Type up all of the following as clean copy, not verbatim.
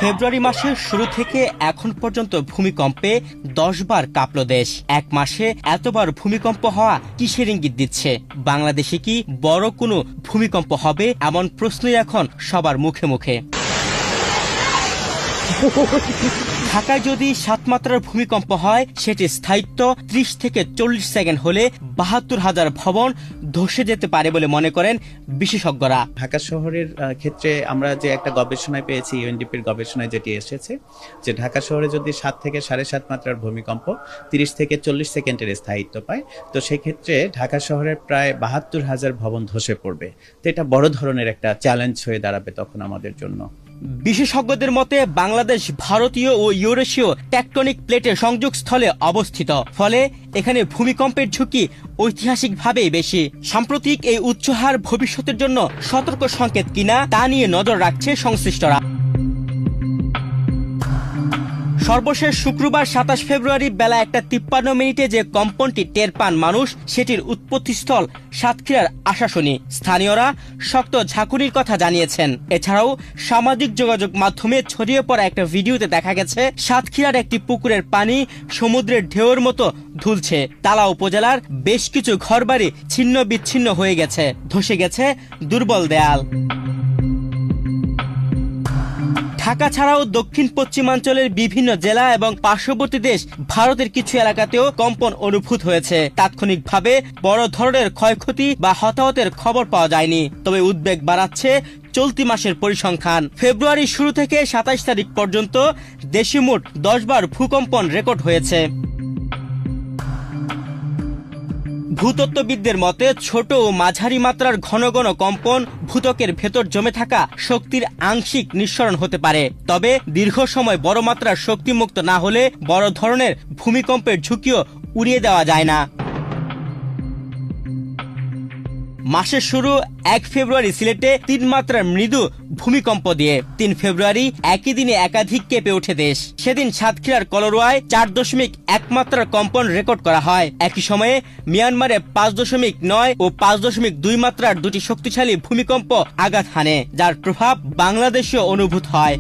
ফেব্রুয়ারি মাসের শুরু থেকে এখন পর্যন্ত ভূমিকম্পে 10 বার কাঁপল দেশ। এক মাসে এতবার ভূমিকম্প হওয়া কিসের ইঙ্গিত দিচ্ছে? বাংলাদেশে কি বড় কোনো ভূমিকম্প হবে, এমন প্রশ্নই এখন সবার মুখে মুখে। ঢাকায় যদি 7 মাত্রার ভূমিকম্প হয়, সেটির স্থায়িত্ব 30 থেকে 40 সেকেন্ড হলে 72,000 ভবন ধসে যেতে পারে বলে মনে করেন বিশেষজ্ঞরা। ঢাকা শহরের ক্ষেত্রে আমরা যে একটা গবেষণায় পেয়েছি, ইউএনডিপির গবেষণায় যেটি এসেছে যে ঢাকা শহরে যদি 7 থেকে 7.5 মাত্রার ভূমিকম্প 30 থেকে 40 সেকেন্ডের স্থায়িত্ব পায়, তো সেক্ষেত্রে ঢাকা শহরের প্রায় 72,000 ভবন ধসে পড়বে। তো এটা বড় ধরনের একটা চ্যালেঞ্জ হয়ে দাঁড়াবে তখন আমাদের জন্য। বিশেষজ্ঞদের মতে বাংলাদেশ ভারতীয় ও ইউরেশীয় টেকটনিক প্লেটের সংযোগস্থলে অবস্থিত, ফলে এখানে ভূমিকম্পের ঝুঁকি ঐতিহাসিকভাবেই বেশি। সাম্প্রতিক এই উচ্চহার ভবিষ্যতের জন্য সতর্ক সংকেত কিনা তা নিয়ে নজর রাখছে সংশ্লিষ্টরা। সর্বশেষ শুক্রবার 27 ফেব্রুয়ারি বেলা 1:53 যে কম্পনটি টের পান মানুষ, সেটির উৎপত্তিস্থল সাতক্ষীরার আশাশুনি। স্থানীয়রা শক্ত ঝাঁকুনির কথা জানিয়েছেন। এছাড়াও সামাজিক যোগাযোগ মাধ্যমে ছড়িয়ে পড়া একটা ভিডিওতে দেখা গেছে সাতক্ষীরার একটি পুকুরের পানি সমুদ্রের ঢেউয়ের মতো ধুলছে। তালা উপজেলার বেশ কিছু ঘরবাড়ি ছিন্ন বিচ্ছিন্ন হয়ে গেছে, ধসে গেছে দুর্বল দেয়াল। ঢাকা ছাড়াও দক্ষিণ পশ্চিমাঞ্চলের বিভিন্ন জেলা এবং পার্শ্ববর্তী দেশ ভারতের কিছু এলাকাতেও কম্পন অনুভূত হয়েছে। তাৎক্ষণিকভাবে বড় ধরনের ক্ষয়ক্ষতি বা হতাহতের খবর পাওয়া যায়নি, তবে উদ্বেগ বাড়াচ্ছে চলতি মাসের পরিসংখ্যান। ফেব্রুয়ারির শুরু থেকে 27 তারিখ পর্যন্ত দেশে মোট 10 বার ভূকম্পন রেকর্ড হয়েছে। ভূতত্ত্ববিদদের মতে ছোট ও মাঝারি মাত্রার ঘন ঘন কম্পন ভূত্বকের ভেতর জমে থাকা শক্তির আংশিক নিঃসরণ হতে পারে, তবে দীর্ঘ সময় বড় মাত্রার শক্তিমুক্ত না হলে বড় ধরনের ভূমিকম্পের ঝুঁকিও উড়িয়ে দেওয়া যায় না। মাসের শুরু 1 ফেব্রুয়ারি সিলেটে 3 মাত্রার মৃদু ভূমিকম্প দিয়ে 3 ফেব্রুয়ারি একই দিনে একাধিক কেঁপে ওঠে দেশ। সেদিন সাতক্ষীরার কলরোয়ায় 4.1 মাত্রার কম্পন রেকর্ড করা হয়। একই সময়ে মিয়ানমারে 5.9 ও 5.2 মাত্রার দুটি শক্তিশালী ভূমিকম্প আঘাত হানে, যার প্রভাব বাংলাদেশেও অনুভূত হয়।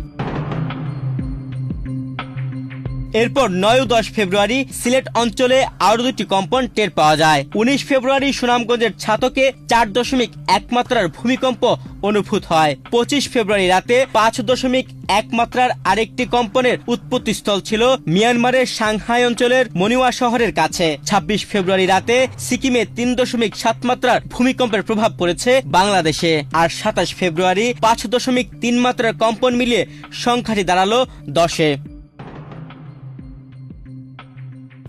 এরপর 9 ও 10 ফেব্রুয়ারি সিলেট অঞ্চলে আরো দুটি কম্পন টের পাওয়া যায়। 19 ফেব্রুয়ারি সুনামগঞ্জের ছাতকে 4.1 মাত্রার ভূমিকম্প অনুভূত হয়। 25 ফেব্রুয়ারি রাতে 5.1 মাত্রার আরেকটি কম্পনের উৎপত্তিস্থল ছিল মিয়ানমারের সাংহাই অঞ্চলের মনিওয়া শহরের কাছে। 26 ফেব্রুয়ারি রাতে সিকিমে 3.7 মাত্রার ভূমিকম্পের প্রভাব পড়েছে বাংলাদেশে। আর 27 ফেব্রুয়ারি 5.3 মাত্রার কম্পন মিলিয়ে সংখ্যাটি দাঁড়ালো 10-এ।